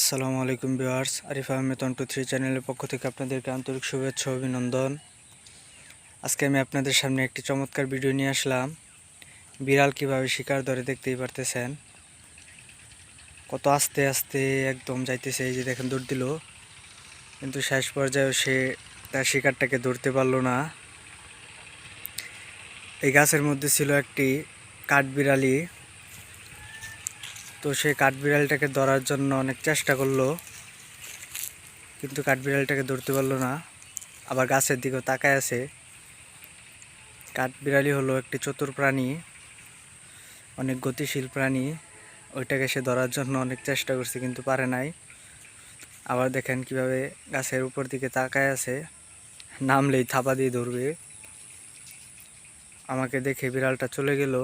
আসসালামু আলাইকুম ভিউয়ার্স, আরিফ আহমেদ 123 চ্যানেলের পক্ষ থেকে আপনাদেরকে আন্তরিক শুভেচ্ছা ও অভিনন্দন। আজকে আমি আপনাদের সামনে একটি চমৎকার ভিডিও নিয়ে আসলাম। বিড়াল কিভাবে শিকার ধরে দেখতেই পারতেছেন। কত আস্তে আস্তে একদম যাইতেছে, এই যে দেখেন দৌড় দিল, কিন্তু শেষ পর্যায়ে সে তার শিকারটাকে ধরতে পারলো না। এই গাছের মধ্যে ছিল একটি কাঠবিড়ালি, তো সে কাঠবিড়ালিটাকে ধরার জন্য অনেক চেষ্টা করলো, কিন্তু কাঠবিড়ালিটাকে ধরতে পারলো না। আবার গাছের দিকেও তাকায় আছে। কাঠবিড়ালি হলো একটি চতুর প্রাণী, অনেক গতিশীল প্রাণী। ওইটাকে সে ধরার জন্য অনেক চেষ্টা করছে, কিন্তু পারে নাই। আবার দেখেন কিভাবে গাছের উপর দিকে তাকায় আছে, নামলেই থাপা দিয়ে ধরবে। আমাকে দেখে বিড়ালটা চলে গেল।